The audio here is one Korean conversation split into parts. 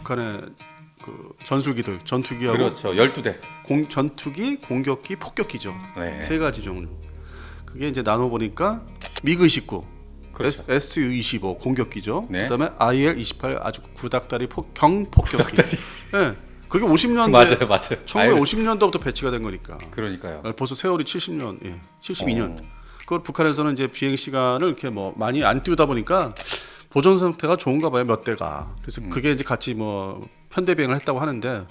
북한의 그 전술기들, 전투기하고 그렇죠. 12대. 전투기, 공격기, 폭격기죠. 네. 세 가지 종류. 그게 이제 나눠 보니까 미그 29, 그렇죠. SU-25 공격기죠. 네. 그다음에 IL-28 아주 구닥다리 경폭격기. 네. 그게 50년대 맞아요. 1950년도부터 배치가 된 거니까. 그러니까요. 벌써 세월이 70년, 72년. 그걸 북한에서는 이제 비행 시간을 이렇게 뭐 많이 안 띄우다 보니까 보존 상태가 좋은가 봐요, 몇 대가. 그래서 그게 이제 같이 뭐 편대 비행을 했다고 하는데,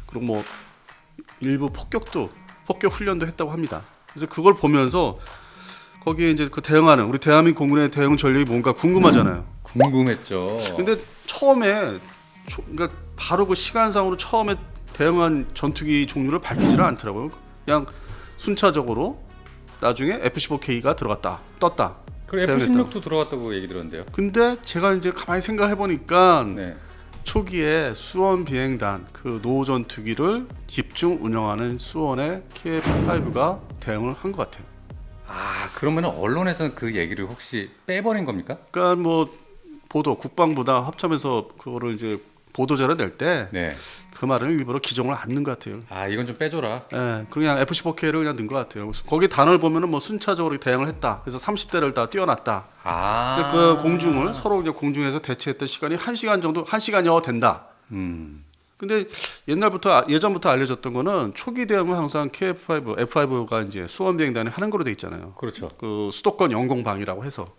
그리고 뭐 일부 폭격 훈련도 했다고 합니다. 그래서 그걸 보면서 거기에 이제 그 대응하는 우리 대한민국 공군의 대응 전력이 뭔가 궁금하잖아요. 궁금했죠. 근데 처음에 그러니까 바로 그 시간상으로 처음에 대응한 전투기 종류를 밝히지를 않더라고요. 그냥 순차적으로 나중에 F-15K가 떴다. 그리고 F-16도 들어갔다고 얘기 들었는데요. 근데 제가 이제 가만히 생각해 보니까 네. 초기에 수원 비행단 그 노 전투기를 집중 운영하는 수원의 KF-5가 대응을 한 것 같아요. 아, 그러면 언론에서는 그 얘기를 혹시 빼버린 겁니까? 그러니까 뭐 국방부다 합참해서 그거를 이제 보도자료 낼 때 네. 그 말을 일부러 기정을 안 넣은 것 같아요. 아, 이건 좀 빼줘라. 예, 그냥 F-15K를 그냥 넣은 것 같아요. 거기 단어를 보면은 뭐 순차적으로 대응을 했다. 그래서 30대를 다 띄워놨다. 아. 그래서 그 공중을 서로 이제 공중에서 대치했던 시간이 1시간 정도, 1시간여 된다. 근데 예전부터 알려졌던 거는 초기 대응은 항상 KF-5, F-5가 이제 수원 비행단이 하는 거로 돼 있잖아요. 그렇죠. 그 수도권 영공방이라고 해서.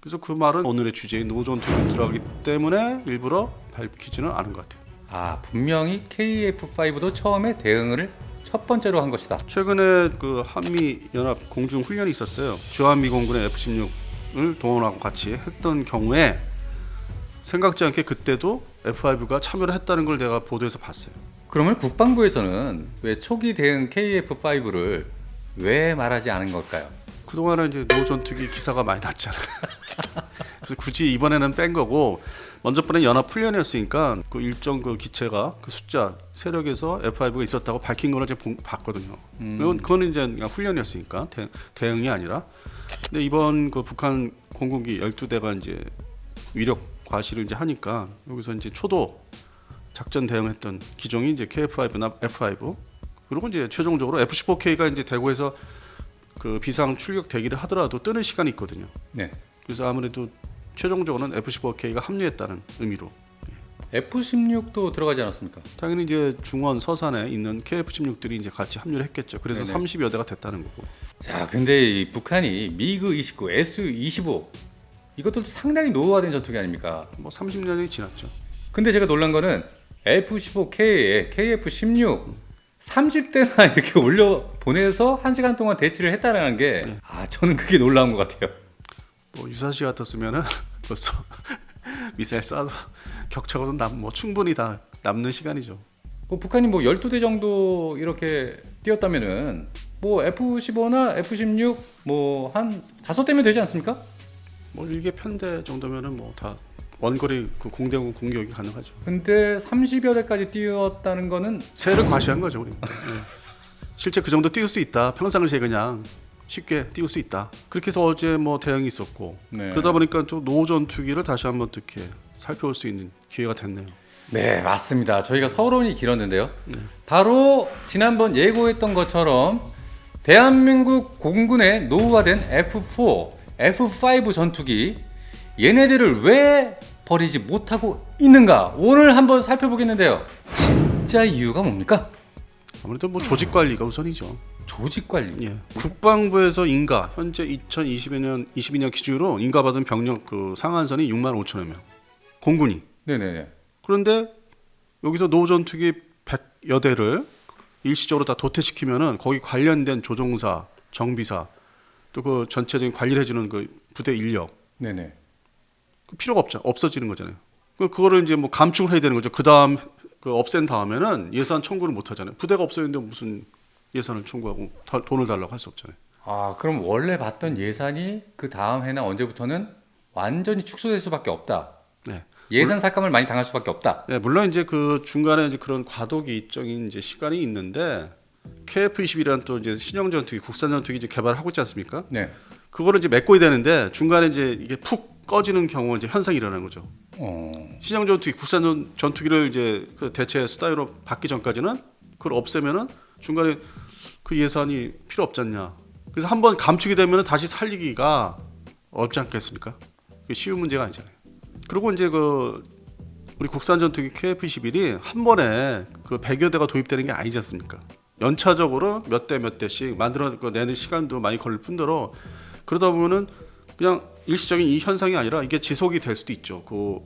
그래서 그 말은 오늘의 주제인 노전투기에 들어가기 때문에 일부러 밝히지는 않은 것 같아요. 아, 분명히 KF-5도 처음에 대응을 첫 번째로 한 것이다. 최근에 그 한미 연합 공중 훈련이 있었어요. 주한미 공군의 F-16을 동원하고 같이 했던 경우에 생각지 않게 그때도 F-5가 참여를 했다는 걸 내가 보도에서 봤어요. 그러면 국방부에서는 왜 초기 대응 KF-5를 왜 말하지 않은 걸까요? 그동안은 이제 노전투기 기사가 많이 났잖아요. 그래서 굳이 이번에는 뺀 거고, 먼저 번에 연합 훈련이었으니까 그 일정 그 기체가 그 숫자 세력에서 F-5가 있었다고 밝힌 거를 제가 봤거든요. 그건 이제 그냥 훈련이었으니까 대응이 아니라. 근데 이번 그 북한 공군기 12대가 이제 위력 과시를 이제 하니까 여기서 이제 초도 작전 대응했던 기종이 이제 KF-5나 F-5, 그리고 이제 최종적으로 F-15K가 이제 대구에서 그 비상 출격 대기를 하더라도 뜨는 시간이 있거든요. 네. 그래서 아무래도 최종적으로는 F-15K가 합류했다는 의미로. F-16도 들어가지 않았습니까? 당연히 이제 중원 서산에 있는 KF-16들이 이제 같이 합류를 했겠죠. 그래서 네네. 30여 대가 됐다는 거고. 자, 근데 이 북한이 미그 29, SU-25 이것들도 상당히 노후화된 전투기 아닙니까? 뭐 30년이 지났죠. 근데 제가 놀란 거는 F-15K에 KF-16 30대나 이렇게 올려 보내서 1시간 동안 대치를 했다는 게 저는 그게 놀라운 것 같아요. 뭐 유사시 같았으면은 벌써 미사일 쏴서 격차고도 뭐 충분히 다 남는 시간이죠. 뭐 북한이 뭐 12대 정도 이렇게 뛰었다면은 뭐 F-15나 F-16 뭐 한 5대면 되지 않습니까? 뭐 일개 편대 정도면은 뭐 다 원거리 그 공대공 공격이 가능하죠. 근데 30여 대까지 뛰었다는 거는 세를 과시한 거죠, 우리. 실제 그 정도 띄울 수 있다. 평상시에 그냥 쉽게 띄울 수 있다. 그렇게 해서 어제 뭐 대응이 있었고, 네. 그러다 보니까 좀 노전투기를 다시 한번 이렇게 살펴볼 수 있는 기회가 됐네요. 네, 맞습니다. 저희가 서론이 길었는데요. 바로 지난번 예고했던 것처럼 대한민국 공군의 노후화된 F4, F5 전투기 얘네들을 왜 버리지 못하고 있는가? 오늘 한번 살펴보겠는데요. 진짜 이유가 뭡니까? 아무래도 뭐 조직 관리가 우선이죠. 조직 관리. 예. 국방부에서 인가 현재 2022년 기준으로 인가받은 병력 그 상한선이 6만 5천여 명. 공군이. 네네네. 그런데 여기서 노전투기 100여 대를 일시적으로 다 도태시키면은 거기 관련된 조종사, 정비사, 또 그 전체적인 관리를 해주는 그 부대 인력 네네. 필요가 없어지는 거잖아요. 그거를 이제 뭐 감축을 해야 되는 거죠. 그 다음 그 없앤 다음에는 예산 청구를 못 하잖아요. 부대가 없어졌는데 무슨 예산을 청구하고 돈을 달라고 할 수 없잖아요. 아, 그럼 원래 받던 예산이 그 다음 해나 언제부터는 완전히 축소될 수밖에 없다. 네. 예산 삭감을 많이 당할 수밖에 없다. 네, 물론 이제 그 중간에 이제 그런 과도기적인 이제 시간이 있는데 KF-21이라는 또 이제 신형 전투기, 국산 전투기 이제 개발하고 있지 않습니까? 네. 그거를 이제 메꿔야 되는데 중간에 이제 이게 푹 꺼지는 경우 이제 현상이 일어나는 거죠. 신형 전투기, 국산 전투기를 이제 그 대체 수단으로 받기 전까지는 그걸 없애면은 중간에 그 예산이 필요 없지 않냐. 그래서 한번 감축이 되면은 다시 살리기가 어렵지 않겠습니까? 그게 쉬운 문제가 아니잖아요. 그리고 이제 그 우리 국산 전투기 KF-21이 한 번에 그 100여 대가 도입되는 게 아니지 않습니까? 연차적으로 몇 대 몇 대씩 만들어 내는 시간도 많이 걸릴 뿐더러 그러다 보면은 그냥 일시적인 이 현상이 아니라 이게 지속이 될 수도 있죠. 그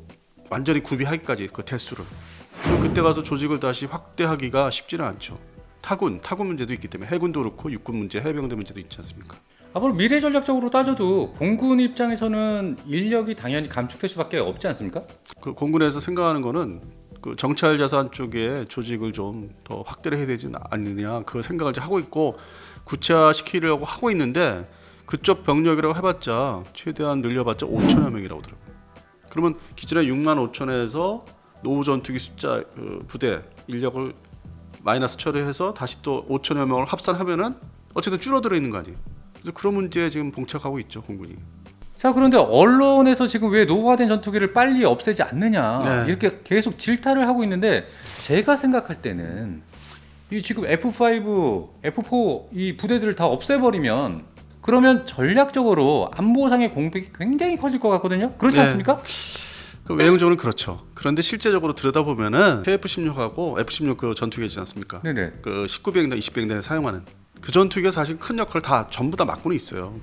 완전히 구비하기까지 그 대수를. 그럼 그때 가서 조직을 다시 확대하기가 쉽지는 않죠. 타군 문제도 있기 때문에 해군도 그렇고 육군 문제, 해병대 문제도 있지 않습니까? 앞으로 미래 전략적으로 따져도 공군 입장에서는 인력이 당연히 감축될 수밖에 없지 않습니까? 그 공군에서 생각하는 거는 그 정찰 자산 쪽에 조직을 좀 더 확대를 해야 되지 않느냐 그 생각을 이제 하고 있고 구체화시키려고 하고 있는데 그쪽 병력이라고 해봤자 최대한 늘려봤자 5천여 명이라고 하더라고요. 그러면 기존에 6만 5천에서 노후 전투기 숫자 그 부대 인력을 마이너스 처리해서 다시 또 5천여 명을 합산하면은 어쨌든 줄어들어 있는 거 아니에요. 그래서 그런 문제에 지금 봉착하고 있죠 공군이. 자, 그런데 언론에서 지금 왜 노후화된 전투기를 빨리 없애지 않느냐 네. 이렇게 계속 질타를 하고 있는데 제가 생각할 때는 이 지금 F5, F4 이 부대들을 다 없애버리면 그러면 전략적으로 안보상의 공백이 굉장히 커질 것 같거든요. 그렇지 네. 않습니까? 그 외형적으로는 그렇죠. 그런데 실제적으로 들여다보면은 KF-16하고 F-16 그 전투기지 않습니까? 네네. 그 19비행단, 20비행단에 사용하는 그 전투기가 사실 큰 역할을 다 전부 다 맡고는 있어요.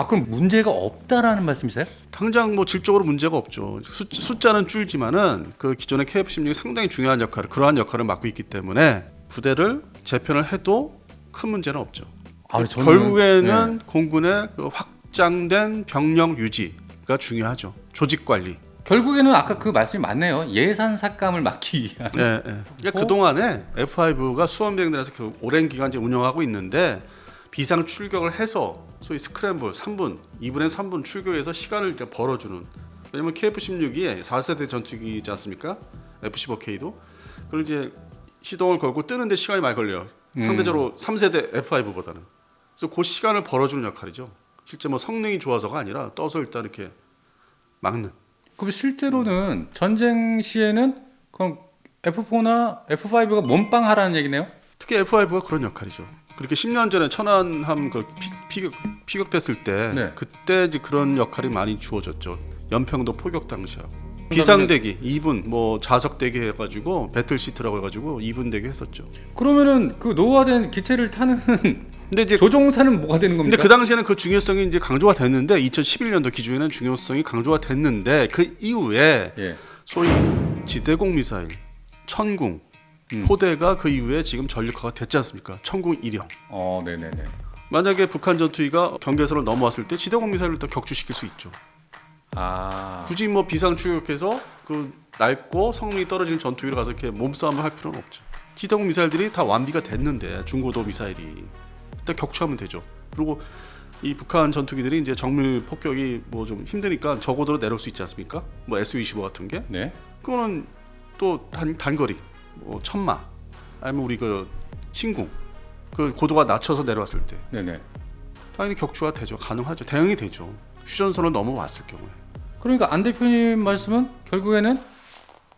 그럼 문제가 없다라는 말씀이세요? 당장 뭐 질적으로 문제가 없죠. 숫자는 줄지만은 그 기존의 KF-16이 상당히 중요한 역할을 그러한 역할을 맡고 있기 때문에 부대를 재편을 해도 큰 문제는 없죠. 결국에는 공군의 그 확장된 병력 유지가 중요하죠. 조직 관리. 결국에는 아까 그 말씀이 맞네요. 예산 삭감을 막기 위한. 네, 네. 그러니까 그 동안에 F5가 수원비행단에서 그 오랜 기간 이제 운영하고 있는데 비상 출격을 해서 소위 스크램블 3분, 2분의 3분 출격해서 시간을 이제 벌어주는. 왜냐면 KF-16이 4세대 전투기지 않습니까? F-15K도. 그걸 이제 시동을 걸고 뜨는데 시간이 많이 걸려요. 상대적으로 3세대 F5보다는. 그래서 그 시간을 벌어주는 역할이죠. 실제 뭐 성능이 좋아서가 아니라 떠서 일단 이렇게 막는. 그럼 실제로는 전쟁 시에는 그럼 F4나 F5가 몸빵하라는 얘기네요? 특히 F5가 그런 역할이죠. 그렇게 10년 전에 천안함 그 피격됐을 때 네. 그때 이제 그런 역할이 많이 주어졌죠. 연평도 포격 당시하고 비상대기 2분 뭐 자석 대기 해가지고 배틀 시트라고 해가지고 2분 대기 했었죠. 그러면은 그 노후화된 기체를 타는 근데 이제 조종사는 뭐가 되는 겁니까? 근데 그 당시에는 그 중요성이 이제 강조가 됐는데 2011년도 기준에는 중요성이 강조가 됐는데 그 이후에 소위 지대공 미사일 천궁 포대가 그 이후에 지금 전력화가 됐지 않습니까? 천궁 일형. 네네네. 만약에 북한 전투기가 경계선을 넘어왔을 때 지대공 미사일을 또 격추시킬 수 있죠. 굳이 뭐 비상 출격해서 그 낡고 성능이 떨어지는 전투기를 가서 이렇게 몸싸움을 할 필요는 없죠. 지대공 미사일들이 다 완비가 됐는데 중고도 미사일이 일단 격추하면 되죠. 그리고 이 북한 전투기들이 이제 정밀 폭격이 뭐 좀 힘드니까 저고도로 내려올 수 있지 않습니까? 뭐 Su-25 같은 게. 네. 그거는 또 단거리 뭐 천마 아니면 우리 그 신궁 그 고도가 낮춰서 내려왔을 때 네네. 당연히 격추가 되죠. 가능하죠. 대응이 되죠. 휴전선을 넘어왔을 경우에. 그러니까 안 대표님 말씀은 결국에는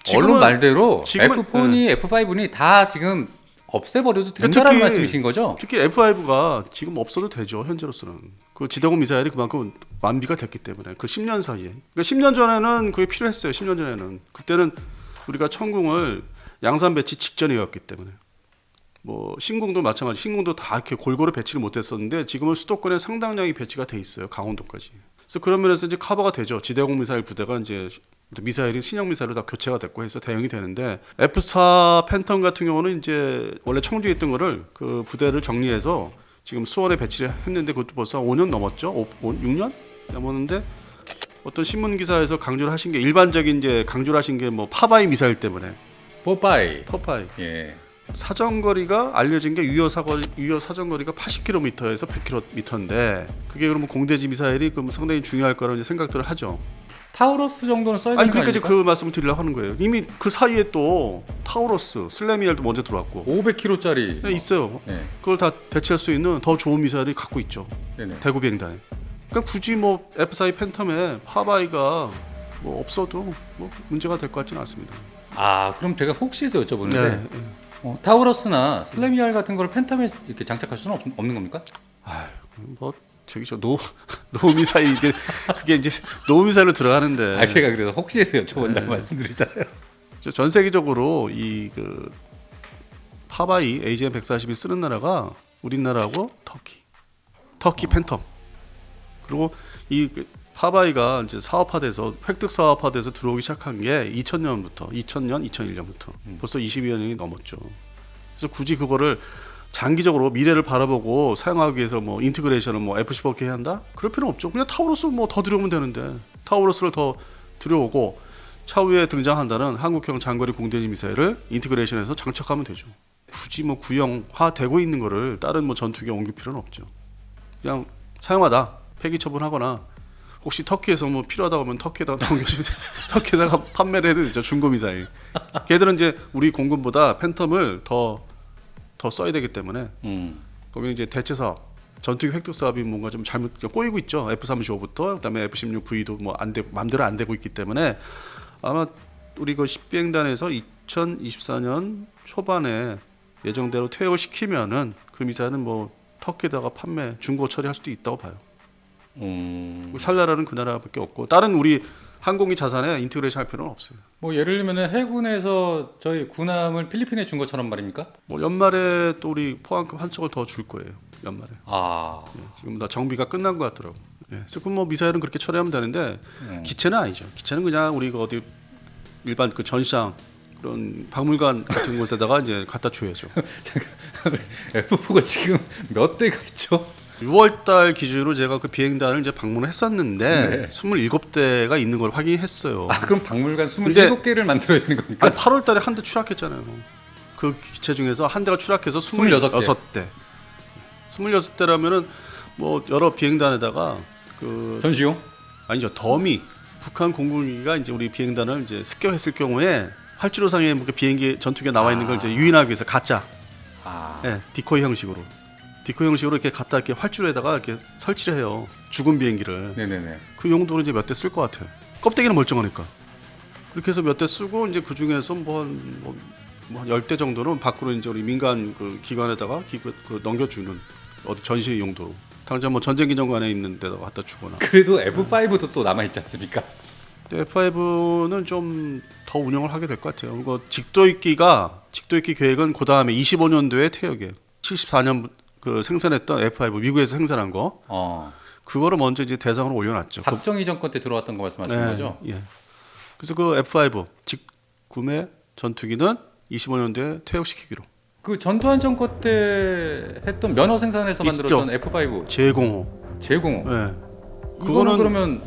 지금은- 언론 말대로 지금은- F4니 F5니 다 지금 없애버려도 된다라는 말씀이신 거죠? 특히 F5가 지금 없어도 되죠. 현재로서는 그 지대공 미사일이 그만큼 완비가 됐기 때문에 그 10년 사이에. 그러니까 10년 전에는 그게 필요했어요. 10년 전에는 그때는 우리가 천궁을 양산 배치 직전이었기 때문에 뭐 신궁도 마찬가지. 신궁도 다 이렇게 골고루 배치를 못했었는데 지금은 수도권에 상당량이 배치가 돼 있어요. 강원도까지. 그래서 그런 면에서 이제 커버가 되죠. 지대공 미사일 부대가 이제 미사일이 신형 미사일로 다 교체가 됐고 해서 대응이 되는데 F4 팬텀 같은 경우는 이제 원래 청주에 있던 거를 그 부대를 정리해서 지금 수원에 배치를 했는데 그것도 벌써 5년 넘었죠. 6년 넘었는데 어떤 신문 기사에서 강조를 하신 게 일반적인 이제 강조를 하신 게 뭐 파바이 미사일 때문에 포파이. 예. 사정거리가 알려진 게 유효 사정거리가 80km에서 100km인데 그게 그러면 공대지 미사일이 그럼 상당히 중요할 거라는 생각들을 하죠. 타우러스 정도는 써야 되는 아니 거 그러니까 아닙니까? 그 말씀을 드리려고 하는 거예요. 이미 그 사이에 또 타우러스, 슬래미엘도 먼저 들어왔고 500km짜리 네, 있어요. 네. 그걸 다 대체할 수 있는 더 좋은 미사일이 갖고 있죠. 네네. 대구 비행단에. 그러니까 굳이 뭐 F42 팬텀에 파바이가 뭐 없어도 뭐 문제가 될 것 같지는 않습니다. 아, 그럼 제가 혹시해서 여쭤보는데 네. 타우러스나 슬래미알 같은 걸 팬텀에 이렇게 장착할 수는 없는 겁니까? 뭐 저기 노 미사일 이제 그게 이제 노 미사일로 들어가는데. 아, 제가 그래서 혹시해서 여쭤본다고 말씀드리잖아요. 전 세계적으로 이 그 파바이 AGM 140이 쓰는 나라가 우리나라하고 터키 팬텀. 그리고 이 파바이가 이제 사업화돼서 획득 사업화돼서 들어오기 시작한 게 2000년, 2001년부터 벌써 22년이 넘었죠. 그래서 굳이 그거를 장기적으로 미래를 바라보고 사용하기 위해서 뭐 인티그레이션을 뭐 F15K 한다? 그럴 필요는 없죠. 그냥 타우러스 뭐 더 들여오면 되는데 타우러스를 더 들여오고 차후에 등장한다는 한국형 장거리 공대지 미사일을 인티그레이션해서 장착하면 되죠. 굳이 뭐 구형화 되고 있는 거를 다른 뭐 전투기에 옮길 필요는 없죠. 그냥 사용하다 폐기 처분하거나 혹시 터키에서 뭐 필요하다고 하면 터키에다가 넘겨주면 터키에다가 판매를 해도 되죠. 중고 미사일. 걔들은 이제 우리 공군보다 팬텀을 더 써야 되기 때문에 거기는 이제 대체 사업, 전투기 획득 사업이 뭔가 좀 잘못 꼬이고 있죠. F-35부터 그다음에 F-16V도 뭐 안 돼, 맘대로 안 되고 있기 때문에 아마 우리 그 10비행단에서 2024년 초반에 예정대로 퇴역을 시키면은 그 미사일은 뭐 터키에다가 판매, 중고 처리할 수도 있다고 봐요. 살 나라는 그 나라밖에 없고 다른 우리 항공기 자산에 인티그레이션 할 필요는 없어요. 뭐 예를 들면 해군에서 저희 군함을 필리핀에 준 것처럼 말입니까? 뭐 연말에 또 우리 포항급 한 척을 더 줄 거예요. 연말에. 아, 지금 다 정비가 끝난 것 같더라고. 그래서 뭐 미사일은 그렇게 처리하면 되는데 기체는 아니죠. 기체는 그냥 우리가 어디 일반 그 전시장 그런 박물관 같은 곳에다가 이제 갖다 줘야죠. 잠깐, F4가 지금 몇 대가 있죠? 6월달 기준으로 제가 그 비행단을 이제 방문을 했었는데 네. 27대가 있는 걸 확인했어요. 아, 그럼 박물관 27개를 만들어야 되는 겁니까? 아니, 8월달에 한 대 추락했잖아요. 그 기체 중에서 한 대가 추락해서 26대. 26대라면은 뭐 여러 비행단에다가 그 전시용? 아니죠. 더미 북한 공군기가 이제 우리 비행단을 이제 습격했을 경우에 활주로상에 뭐 비행기 전투기가 나와 있는 걸 이제 유인하기 위해서 가짜, 디코이 형식으로 이렇게 갖다 이렇게 활주로에다가 이렇게 설치를 해요. 죽은 비행기를. 네네네. 그 용도로 이제 몇 대 쓸 것 같아요. 껍데기는 멀쩡하니까. 그렇게 해서 몇 대 쓰고 이제 그 중에서 뭐 10대 정도는 밖으로 이제 우리 민간 그 기관에다가 그 넘겨주는 어디 전시 용도로. 당장 뭐 전쟁기념관에 있는 데다가 갖다 주거나. 그래도 F5도 또 남아 있지 않습니까? F5는 좀 더 운영을 하게 될 것 같아요. 그리고 직도입기 계획은 그 다음에 25년도에 퇴역이에요. 74년 그 생산했던 F5 미국에서 생산한 거. 그거를 먼저 이제 대상으로 올려놨죠. 박정희 정권 때 들어왔던 거 말씀하시는 거죠? 예. 그래서 그 F5 직구매 전투기는 25년도에 퇴역시키기로. 그 전두환 정권 때 했던 면허 생산해서 만들었던 F5 제공호. 예. 그거는 이거는 그러면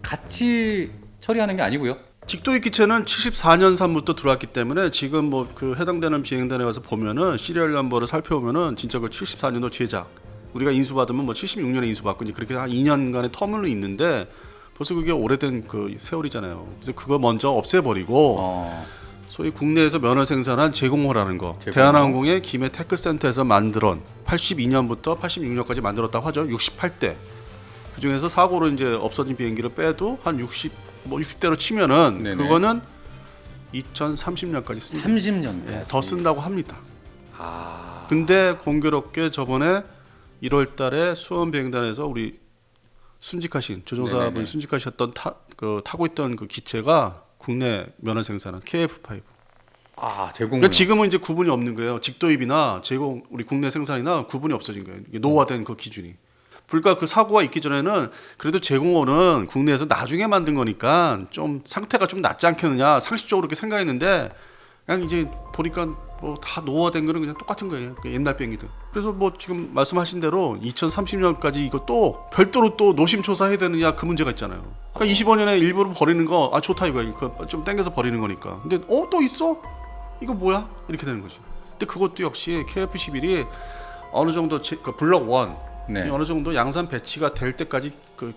같이 처리하는 게 아니고요? 직도입 기체는 74년산부터 들어왔기 때문에 지금 뭐 그 해당되는 비행단에 가서 보면은 시리얼 넘버를 살펴보면은 진짜 그 74년도 제작. 우리가 인수받으면 뭐 76년에 인수받고 이제 그렇게 한 2년간의 터널이 있는데 벌써 그게 오래된 그 세월이잖아요. 그래서 그거 먼저 없애버리고 소위 국내에서 면허 생산한 제공호라는 거. 대한항공의 김해 테크센터에서 만들었 82년부터 86년까지 만들었다고 하죠. 68대. 그 중에서 사고로 이제 없어진 비행기를 빼도 한 60대로 치면은 네네. 그거는 2030년까지 쓴다. 30년 더 쓴다고 합니다. 아. 근데 공교롭게 저번에 1월달에 수원 비행단에서 우리 순직하신 조종사분 순직하셨던 타고 있던 그 기체가 국내 면허 생산한 KF5. 제공. 그러니까 지금은 이제 구분이 없는 거예요. 직도입이나 제공 우리 국내 생산이나 구분이 없어진 거예요. 이게 노화된 그 기준이. 불과 그 사고가 있기 전에는 그래도 제공호는 국내에서 나중에 만든 거니까 좀 상태가 좀 낫지 않겠느냐 상식적으로 그렇게 생각했는데 그냥 이제 보니까 뭐 다 노화된 거는 그냥 똑같은 거예요. 옛날 비행기들. 그래서 뭐 지금 말씀하신 대로 2030년까지 이거 또 별도로 또 노심초사해야 되느냐 그 문제가 있잖아요. 그러니까 25년에 일부러 버리는 거 좋다 이거 좀 땡겨서 버리는 거니까. 근데 또 있어? 이거 뭐야? 이렇게 되는 거죠. 근데 그것도 역시 KF11이 어느 정도 그 블록 1 네. 어느 정도 양산 배치가 될 때까지 그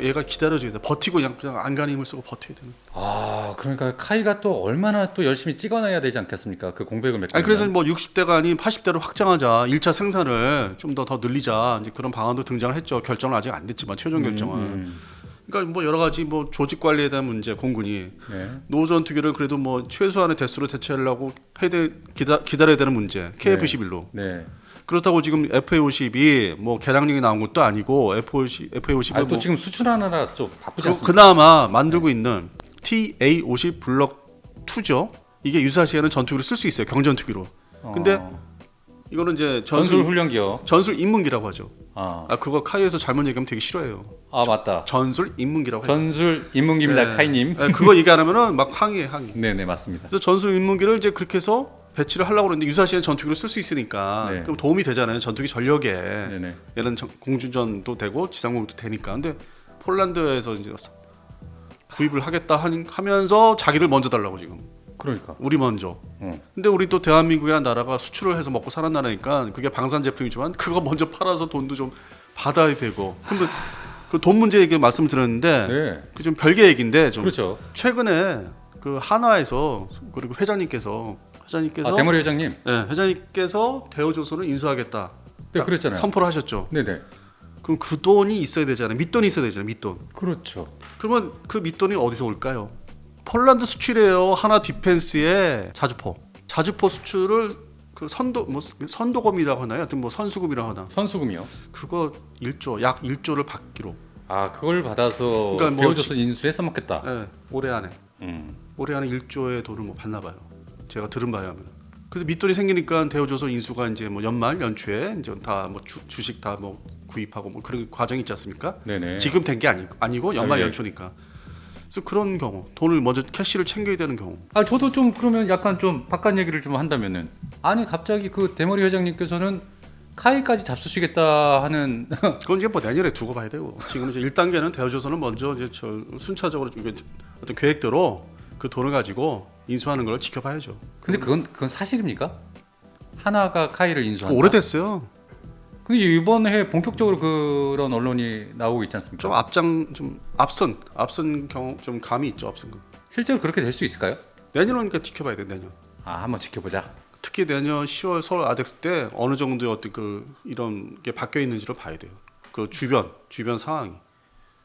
얘가 기다려줘야 돼. 버티고 그냥 안간힘을 힘을 쓰고 버텨야 되는. 아, 그러니까 카이가 또 얼마나 또 열심히 찍어놔야 되지 않겠습니까? 그 공백을 메꾸려면. 아니 그래서 뭐 60대가 아닌 80대로 확장하자. 1차 생산을 좀 더 늘리자. 이제 그런 방안도 등장을 했죠. 결정은 아직 안 됐지만 최종 결정은. 그러니까 뭐 여러 가지 뭐 조직 관리에 대한 문제, 공군이 네. 노전투기를 그래도 뭐 최소한의 대수로 대체하려고 기다려야 되는 문제. KF-11로. 네. 그렇다고 지금 FA-50이 뭐 개량력이 나온 것도 아니고 FA-50이 아, 또 지금 수출하느라 좀 바쁘지 않습니까? 그나마 만들고 있는 TA-50 블럭 2죠. 이게 유사시에는 전투기로 쓸 수 있어요. 경전투기로. 근데 이거는 이제 전술 훈련기요. 전술 입문기라고 하죠. 아, 그거 카이에서 잘못 얘기하면 되게 싫어해요. 아 맞다. 전술 입문기라고 해요. 전술 입문기입니다, 네. 카이님. 네, 그거 얘기 안 하면은 막 항의해. 네네 맞습니다. 그래서 전술 입문기를 이제 그렇게 해서 배치를 하려고 그러는데 유사시에는 전투기로 쓸 수 있으니까 네. 그럼 도움이 되잖아요. 전투기 전력에. 네네. 얘는 공주전도 되고 지상공도 되니까. 근데 폴란드에서 이제 구입을 하겠다 하면서 자기들 먼저 달라고 지금. 그러니까. 우리 먼저. 근데 우리 또 대한민국이라는 나라가 수출을 해서 먹고 사는 나라니까 그게 방산 제품이지만 그거 먼저 팔아서 돈도 좀 받아야 되고. 그러면 그 돈 문제 얘기 말씀드렸는데 네. 그 좀 별개 얘기인데 좀 그렇죠. 최근에 그 한화에서 그리고 회장님께서 아, 대머리 회장님. 네, 회장님께서 대우조선을 인수하겠다. 네, 그랬잖아요. 선포를 하셨죠. 네네. 그럼 그 돈이 있어야 되잖아요. 밑돈이 있어야 되잖아요. 밑돈. 그렇죠. 그러면 그 밑돈이 어디서 올까요? 폴란드 수출이에요. 하나 디펜스의 자주포 수출을 그 선도금이라고 하나요? 하여튼 뭐 선수금이라고 하나. 선수금이요. 그거 1조 약 1조를 받기로. 아, 그걸 받아서 그러니까 뭐 대우조선 인수해 써먹겠다. 네, 올해 안에 1조의 돈을 뭐 받나 봐요. 제가 들은 바에 하면. 그래서 밑돈이 생기니까 대우조선 인수가 이제 뭐 연초에 이제 다 뭐 주식 다 뭐 구입하고 뭐 그런 과정이 있지 않습니까? 네네. 지금 된 게 아니고 연말 네. 연초니까. 그래서 그런 경우 돈을 먼저 캐시를 챙겨야 되는 경우. 아, 저도 좀 그러면 약간 좀 바깥 얘기를 좀 한다면은 아니 갑자기 그 대머리 회장님께서는 카이까지 잡수시겠다 하는 그건 이제 뭐 내년에 두고 봐야 되고 지금 이제 1단계는 대우조선은 먼저 이제 순차적으로 어떤 계획대로 그 돈을 가지고 인수하는 걸 지켜봐야죠. 근데 그건 사실입니까? 하나가 카이를 인수한다. 오래됐어요. 근데 이번 해 본격적으로 그런 언론이 나오고 있지 않습니까? 좀 앞선 경우 좀 감이 있죠. 앞선 거. 실제로 그렇게 될 수 있을까요? 내년은 그러니까 지켜봐야 돼. 내년. 아, 한번 지켜보자. 특히 내년 10월 서울 아덱스 때 어느 정도의 어떤 그 이런 게 바뀌어 있는지를 봐야 돼요. 그 주변 상황이.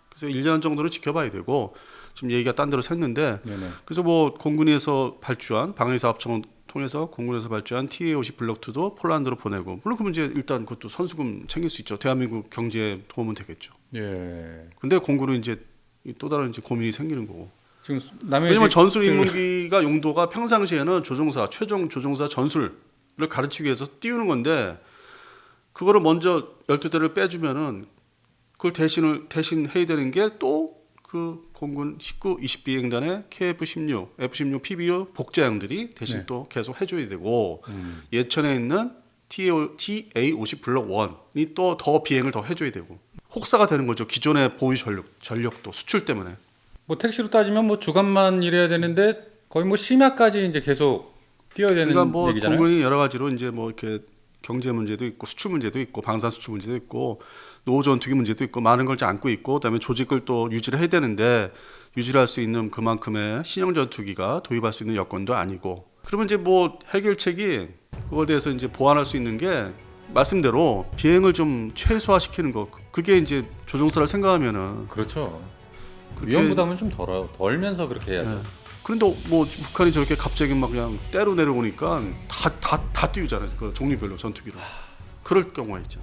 그래서 1년 정도는 지켜봐야 되고 지금 얘기가 딴 데로 샜는데 네네. 그래서 뭐 공군에서 발주한 방위사업청을 통해서 공군에서 발주한 TA-50 블록2도 폴란드로 보내고 물론 그러면 이제 일단 그것도 선수금 챙길 수 있죠. 대한민국 경제에 도움은 되겠죠. 예. 근데 공군은 이제 또 다른 이제 고민이 생기는 거고. 지금 남의 왜냐면 전술 인문기가 용도가 평상시에는 최종 조종사 전술을 가르치기 위해서 띄우는 건데 그거를 먼저 12대를 빼주면은 그걸 대신 해야 되는 게 또 그 공군 19, 20비행단의 KF-16, F-16 PBU 복제형들이 대신 네. 또 계속 해줘야 되고 예천에 있는 TA-50 블록 1이 또 더 비행을 더 해줘야 되고 혹사가 되는 거죠. 기존의 보유 전력도 수출 때문에. 뭐 택시로 따지면 뭐 주간만 일해야 되는데 거의 뭐 심야까지 이제 계속 뛰어야 되는 그러니까 뭐 얘기잖아요. 공군이 여러 가지로 이제 뭐 이렇게 경제 문제도 있고 수출 문제도 있고 방산 수출 문제도 있고 노전투기 문제도 있고 많은 걸 안고 있고 그다음에 조직을 또 유지를 해야 되는데 유지를 할 수 있는 그만큼의 신형 전투기가 도입할 수 있는 여건도 아니고 그러면 이제 뭐 해결책이 그거에 대해서 이제 보완할 수 있는 게 말씀대로 비행을 좀 최소화시키는 거 그게 이제 조종사를 생각하면은 그렇죠. 그렇게- 위험 부담은 좀 덜면서 그렇게 해야죠. 네. 그런데 뭐 북한이 저렇게 갑자기 막 그냥 때로 내려오니까 다 띄우잖아요. 그 종류별로 전투기로. 그럴 경우가 있죠.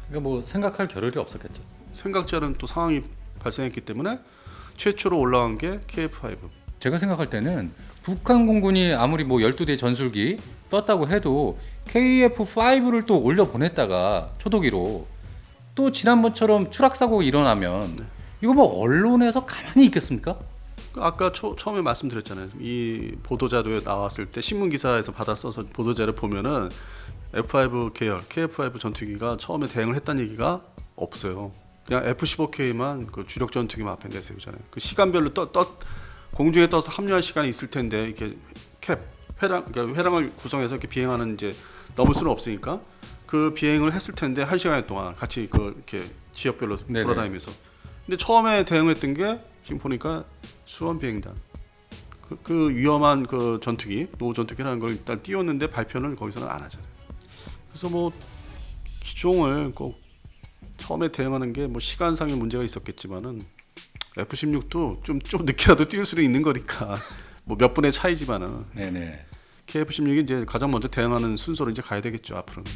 그러니까 뭐 생각할 겨를이 없었겠죠. 생각지 않은 또 상황이 발생했기 때문에 최초로 올라온 게 KF-5. 제가 생각할 때는 북한 공군이 아무리 뭐 12대 전술기 떴다고 해도 KF-5를 또 올려 보냈다가 초도기로 또 지난번처럼 추락 사고가 일어나면 이거 뭐 언론에서 가만히 있겠습니까? 아까 처음에 말씀드렸잖아요. 이 보도자료에 나왔을 때 신문 기사에서 받아 써서 보도자료 보면은 F5 계열 KF-5 전투기가 처음에 대응을 했다는 얘기가 없어요. 그냥 F-15K만 그 주력 전투기만 앞에 내세우잖아요. 그 시간별로 공중에 떠서 합류할 시간이 있을 텐데 이렇게 회랑을 구성해서 이렇게 비행하는 이제 넘을 수는 없으니까 그 비행을 했을 텐데 1시간 동안 같이 그 이렇게 지역별로 네네. 돌아다니면서. 근데 처음에 대응했던 게 지금 보니까 수원 비행단. 그 위험한 그 전투기, 노후 전투기라는 걸 일단 띄웠는데 발표는 거기서는 안 하잖아요. 그래서 뭐 기종을 꼭 처음에 대응하는 게 뭐 시간상의 문제가 있었겠지만은 F-16도 좀 늦게라도 띄울 수는 있는 거니까 뭐 몇 분의 차이지만은 네네. KF-16이 이제 가장 먼저 대응하는 순서로 이제 가야 되겠죠 앞으로는.